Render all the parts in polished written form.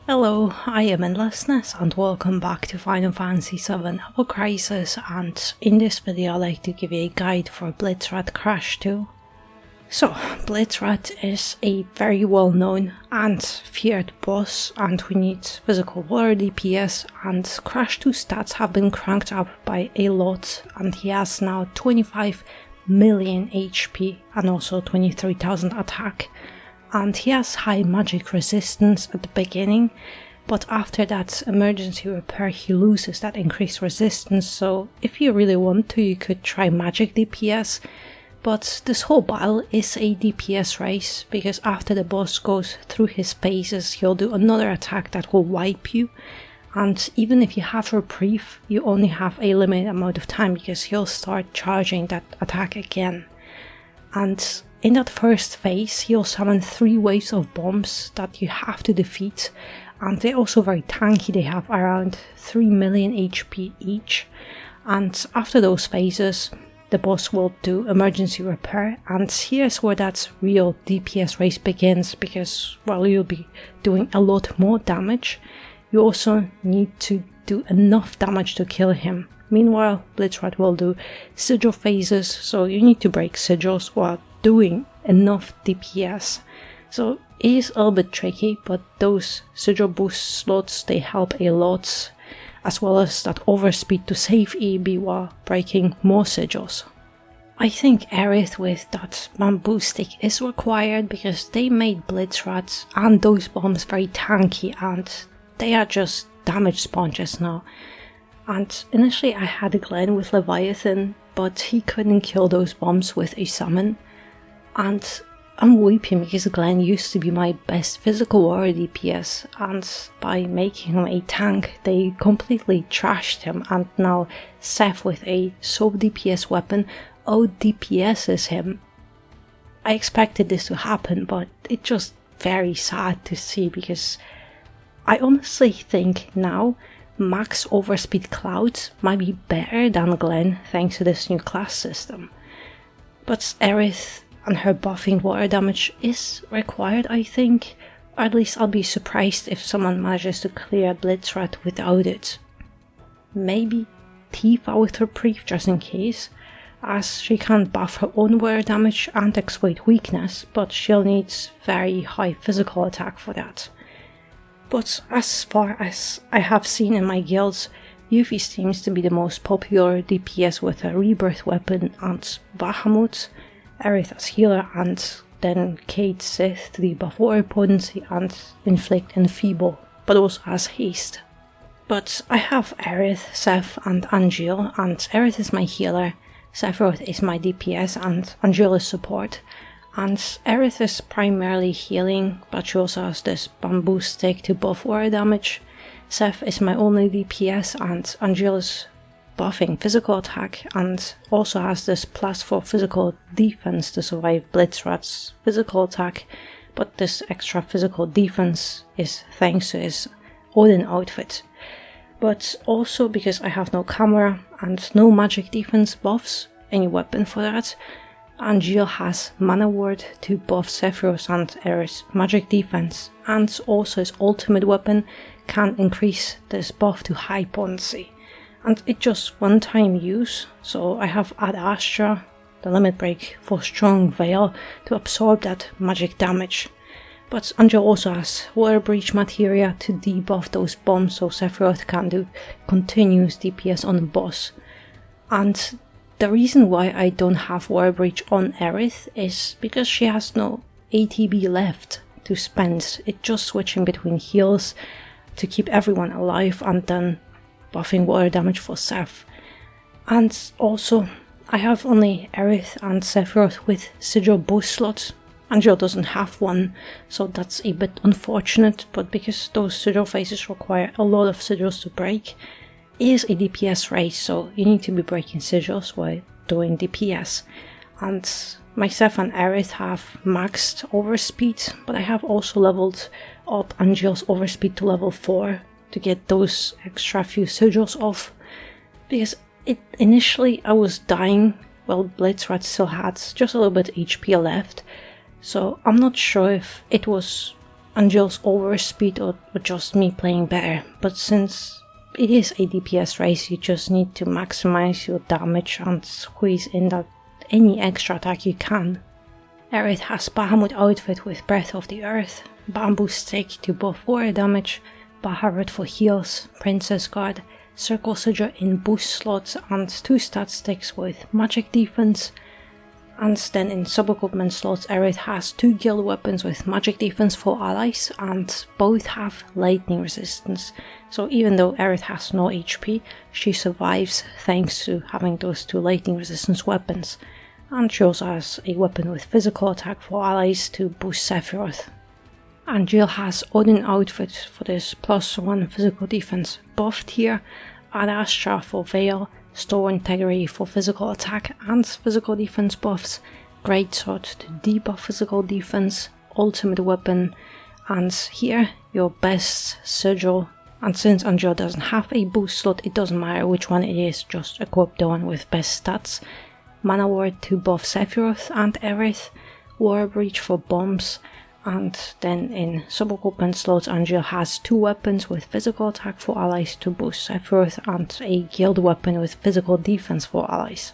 Hello, I am Endlessness and welcome back to Final Fantasy VII Apple Crisis, and in this video I'd like to give you a guide for Blitzrad Crash 2. So, Blitzrad is a very well known and feared boss, and we need physical water DPS, and Crash 2 stats have been cranked up by a lot, and he has now 25 million HP and also 23,000 attack. And he has high magic resistance at the beginning, but after that emergency repair he loses that increased resistance, so if you really want to you could try magic DPS, but this whole battle is a DPS race, because after the boss goes through his phases he'll do another attack that will wipe you, and even if you have reprieve you only have a limited amount of time because he'll start charging that attack again. And in that first phase he'll summon 3 waves of bombs that you have to defeat, and they're also very tanky, they have around 3 million HP each. And after those phases the boss will do emergency repair, and here's where that real DPS race begins, because while you'll be doing a lot more damage, you also need to do enough damage to kill him. Meanwhile, Blitzrad will do sigil phases, so you need to break sigils while doing enough DPS. So it is a little bit tricky, but those sigil boost slots, they help a lot, as well as that overspeed to save EB while breaking more sigils. I think Aerith with that bamboo stick is required, because they made Blitzrad and those bombs very tanky, and they are just damage sponges now. And initially I had a Glenn with Leviathan, but he couldn't kill those bombs with a summon. And I'm weeping because Glenn used to be my best physical warrior DPS, and by making him a tank they completely trashed him, and now Seth with a soap DPS weapon out DPSs him. I expected this to happen, but it's just very sad to see, because I honestly think now max overspeed clouds might be better than Glenn thanks to this new class system. But Aerith and her buffing water damage is required, I think, or at least I'll be surprised if someone manages to clear Blitzrad without it. Maybe Tifa with reprieve just in case, as she can buff her own water damage and exploit weakness, but she'll need very high physical attack for that. But as far as I have seen in my guilds, Yuffie seems to be the most popular DPS with a rebirth weapon, and Bahamut, Aerith as healer, and then Kate Sith to debuff water potency and inflict enfeeble, but also has haste. But I have Aerith, Seth and Angeal, and Aerith is my healer, Sephiroth is my DPS and Angeal is support. And Aerith is primarily healing, but she also has this bamboo stick to buff water damage. Seth is my only DPS, and Angeal is buffing physical attack and also has this plus 4 physical defense to survive Blitzrad's physical attack, but this extra physical defense is thanks to his Odin outfit. But also because I have no camera and no magic defense buffs, any weapon for that, Angeal has Mana Ward to buff Sephiroth and Aerith's magic defense, and also his ultimate weapon can increase this buff to high potency. And it's just one time use, so I have Ad Astra, the limit break for strong veil to absorb that magic damage. But Angeal also has Water Breach materia to debuff those bombs so Sephiroth can do continuous DPS on the boss. And the reason why I don't have Water Breach on Aerith is because she has no ATB left to spend. It's just switching between heals to keep everyone alive and then buffing water damage for Seth. And also I have only Aerith and Sephiroth with sigil boost slots. Angeal doesn't have one, so that's a bit unfortunate, but because those sigil phases require a lot of sigils to break, it is a DPS race, so you need to be breaking sigils while doing DPS. And myself and Aerith have maxed overspeed, but I have also leveled up Angeal's overspeed to level 4 to get those extra few sigils off, because initially I was dying well, Blitzrad still had just a little bit HP left, so I'm not sure if it was Angel's overspeed or just me playing better, but since it is a DPS race, you just need to maximize your damage and squeeze in that any extra attack you can. Aerith has Bahamut outfit with Breath of the Earth, Bamboo Stick to buff water damage, Baharut for heals, Princess Guard, Circle Sigil in boost slots and 2 stat sticks with magic defense. And then in sub-equipment slots, Aerith has 2 guild weapons with magic defense for allies, and both have lightning resistance. So even though Aerith has no HP, she survives thanks to having those 2 lightning resistance weapons. And she also has a weapon with physical attack for allies to boost Sephiroth. And Jill has Odin outfit for this +1 physical defense buffed here, Ad Astra for Veil, Store Integrity for physical attack and physical defense buffs, Greatsword to debuff physical defense, ultimate weapon, and here your best sigil. And since Angel doesn't have a boost slot, it doesn't matter which one it is, just equip the one with best stats. Mana Ward to buff Sephiroth and Aerith, War Breach for bombs, and then in sub-equipment slots Angel has 2 weapons with physical attack for allies to boost Sephiroth and a guild weapon with physical defense for allies.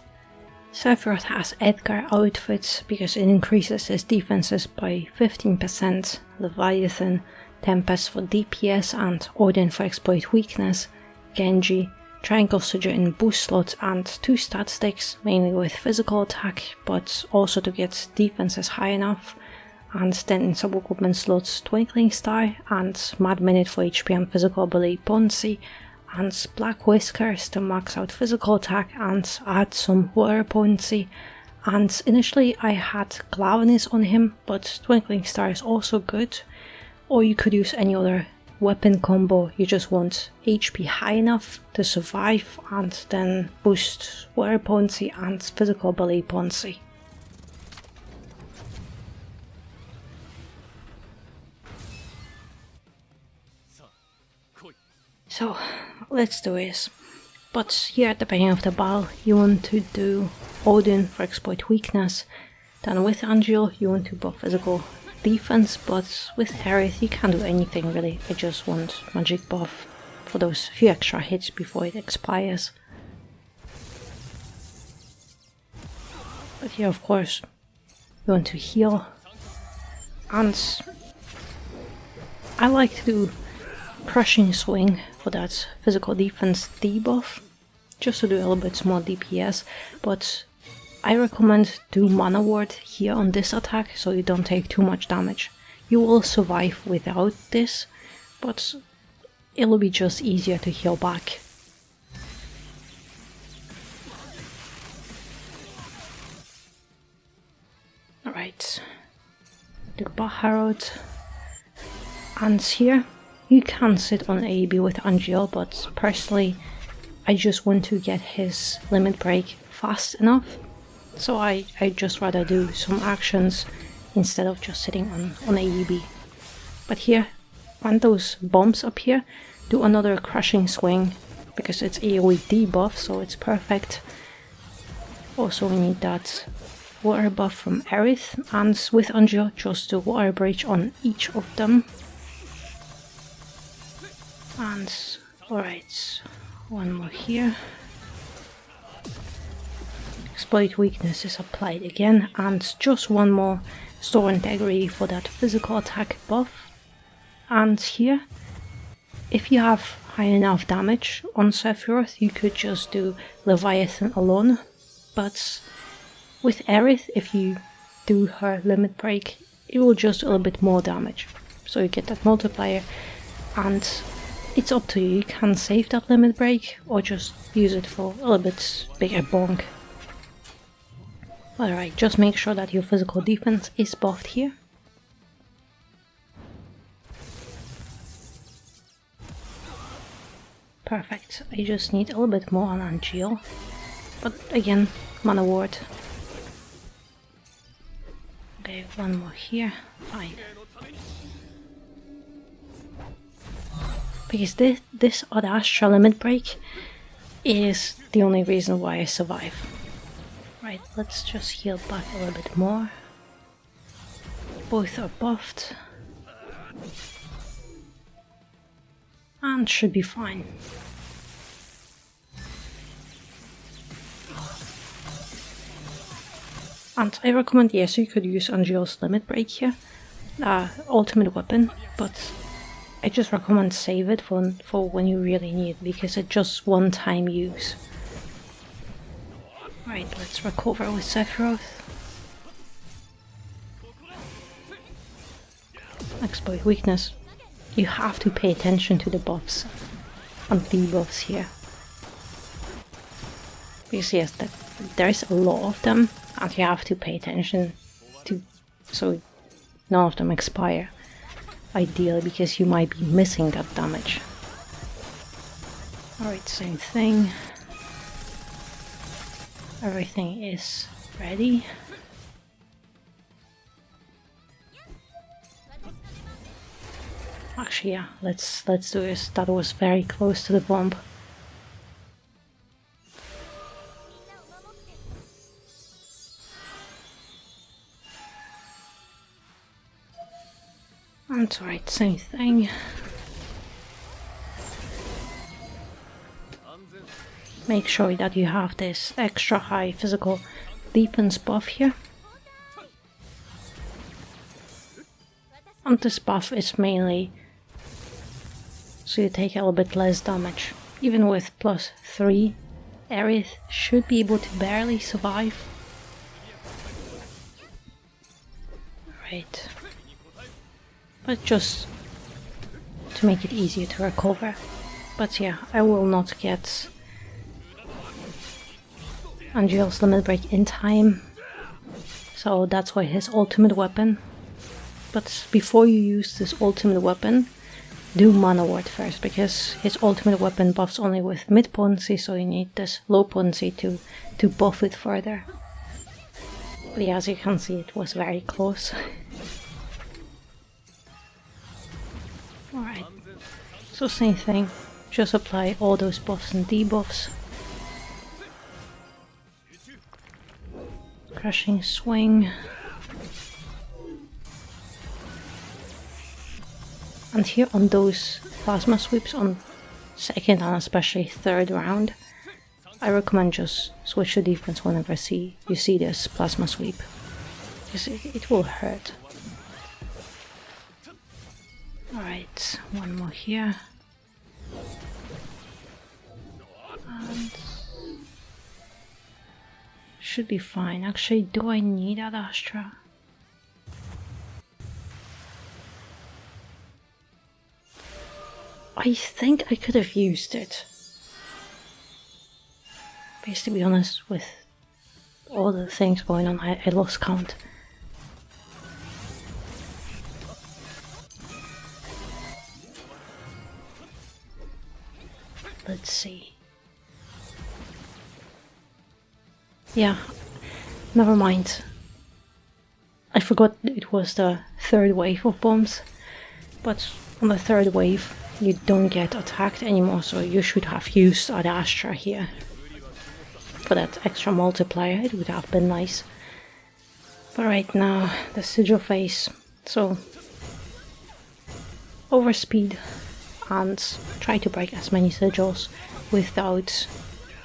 Sephiroth has Edgar outfits because it increases his defenses by 15%, Leviathan, Tempest for DPS and Odin for exploit weakness, Genji, Triangle Sigil in boost slots and 2 stat sticks, mainly with physical attack but also to get defenses high enough. And then in sub-equipment slots, Twinkling Star and Mad Minute for HP and physical ability potency, and Black Whiskers to max out physical attack and add some water potency. And initially I had Glavinus on him, but Twinkling Star is also good. Or you could use any other weapon combo, you just want HP high enough to survive and then boost water potency and physical ability potency. So, let's do this. But here at the beginning of the battle, you want to do Odin for exploit weakness. Then with Angel, you want to buff physical defense, but with Aerith, you can't do anything really. I just want magic buff for those few extra hits before it expires. But here, of course, you want to heal. And I like to do Crushing Swing for that physical defense debuff, just to do a little bit more DPS, but I recommend do Mana Ward here on this attack so you don't take too much damage. You will survive without this, but it'll be just easier to heal back. Alright, do Baharut, and here you can sit on AB with Angel, but personally I just want to get his limit break fast enough, so I just rather do some actions instead of just sitting on AB. But here, on those bombs up here, do another Crushing Swing because it's AoE debuff, so it's perfect. Also we need that water buff from Aerith, and with Angel just do Water Breach on each of them. And alright, one more here. Exploit weakness is applied again, and just one more Store Integrity for that physical attack buff. And here, if you have high enough damage on Sephiroth, you could just do Leviathan alone, but with Aerith, if you do her limit break, it will just do a little bit more damage. So you get that multiplier, and it's up to you. You can save that limit break or just use it for a little bit bigger bonk. Alright, just make sure that your physical defense is buffed here. Perfect. I just need a little bit more on Angel. But again, Mana Ward. Okay, one more here. Fine. Because this Ad Astra limit break is the only reason why I survive. Right, let's just heal back a little bit more. Both are buffed. And should be fine. And I recommend, yes, you could use Angel's Limit Break here, ultimate weapon, but I just recommend save it for when you really need it, because it's just one-time use. Right, let's recover with Sephiroth. Exploit weakness. You have to pay attention to the buffs and debuffs here. Because yes, there's a lot of them, and you have to pay attention to, so none of them expire. Ideally, because you might be missing that damage. Alright, same thing. Everything is ready. Actually, yeah, let's do this. That was very close to the bomb. And right, same thing. Make sure that you have this extra high physical defense buff here. And this buff is mainly so you take a little bit less damage. Even with +3, Aerith should be able to barely survive. Right. But just to make it easier to recover. But yeah, I will not get Angel's Limit Break in time. So that's why his ultimate weapon. But before you use this ultimate weapon, do Mana Ward first, because his ultimate weapon buffs only with mid potency, so you need this low potency to buff it further. But yeah, as you can see, it was very close. Alright, so same thing, just apply all those buffs and debuffs. Crushing swing. And here on those plasma sweeps on second and especially third round, I recommend just switch to defense whenever you see this plasma sweep, because it will hurt. Alright, one more here. And should be fine. Actually, do I need that Astra? I think I could have used it. Because to be honest, with all the things going on, I lost count. Let's see. Yeah, never mind. I forgot it was the third wave of bombs, but on the third wave you don't get attacked anymore, so you should have used Ad Astra here. For that extra multiplier, it would have been nice. But right now, the sigil phase, so overspeed and try to break as many sigils without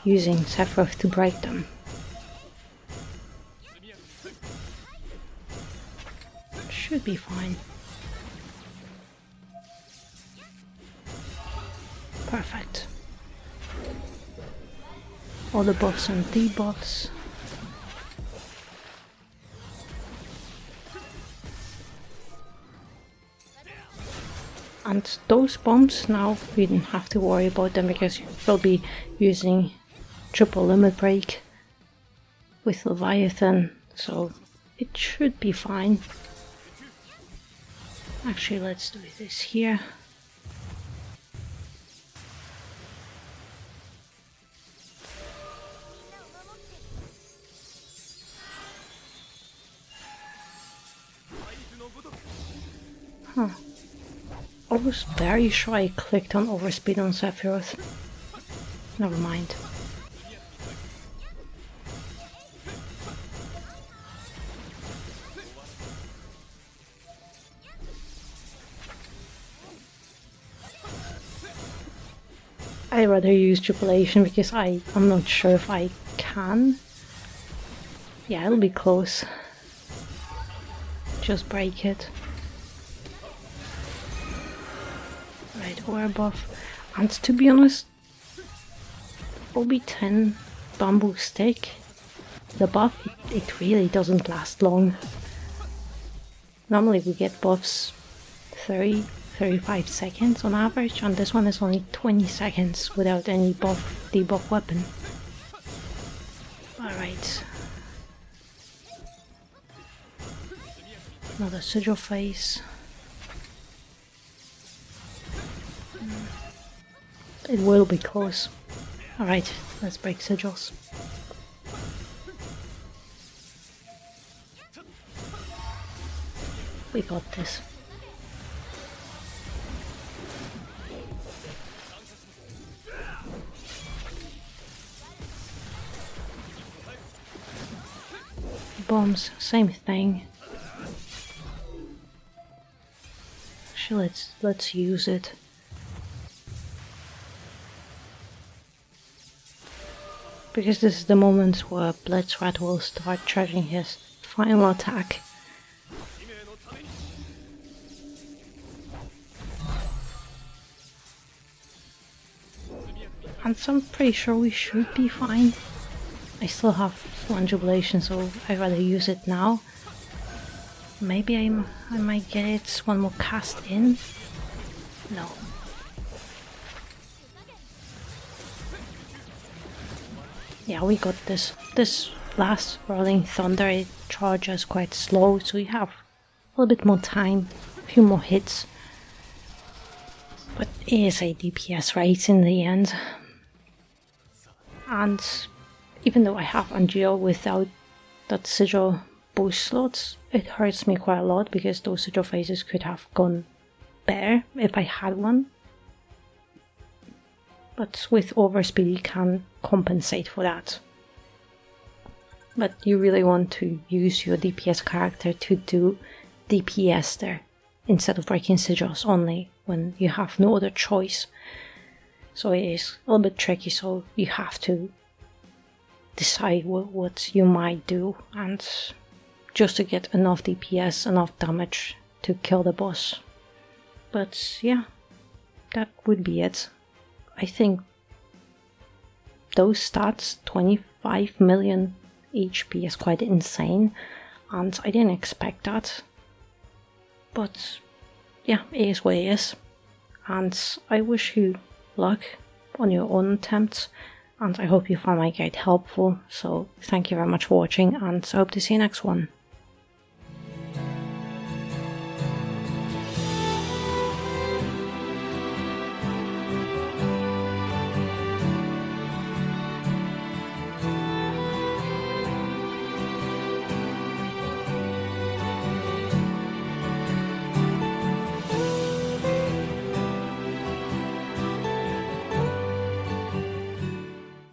using Sephiroth to break them. Should be fine. Perfect. All the buffs and debuffs. And those bombs now, we don't have to worry about them because we'll be using triple limit break with Leviathan, so it should be fine. Actually, let's do this here. Huh. I was very sure I clicked on overspeed on Sephiroth. Never mind. I rather use Jubilation because I'm not sure if I can. Yeah, it'll be close. Just break it. Right, or buff. And to be honest, OB10 bamboo stick, the buff, it really doesn't last long. Normally we get buffs 30-35 seconds on average, and this one is only 20 seconds without any debuff weapon. Alright. Another sigil phase. It will be close. Alright, let's break sigils. We got this. Bombs, same thing. Actually, let's use it. Because this is the moment where Blitzrad will start charging his final attack. And so I'm pretty sure we should be fine. I still have one Jubilation, so I'd rather use it now. Maybe I might get it one more cast in? No. Yeah, we got this. This last Rolling Thunder, it charges quite slow, so you have a little bit more time, a few more hits. But it is a DPS rate in the end. And even though I have Angel without that sigil boost slots, it hurts me quite a lot because those sigil phases could have gone better if I had one. But with overspeed you can compensate for that. But you really want to use your DPS character to do DPS there, instead of breaking sigils only when you have no other choice. So it is a little bit tricky, so you have to decide what you might do, and just to get enough DPS, enough damage to kill the boss. But yeah, that would be it. I think those stats, 25 million HP, is quite insane, and I didn't expect that. But yeah, it is what it is, and I wish you luck on your own attempts, and I hope you found my guide helpful. So thank you very much for watching, and I hope to see you next one.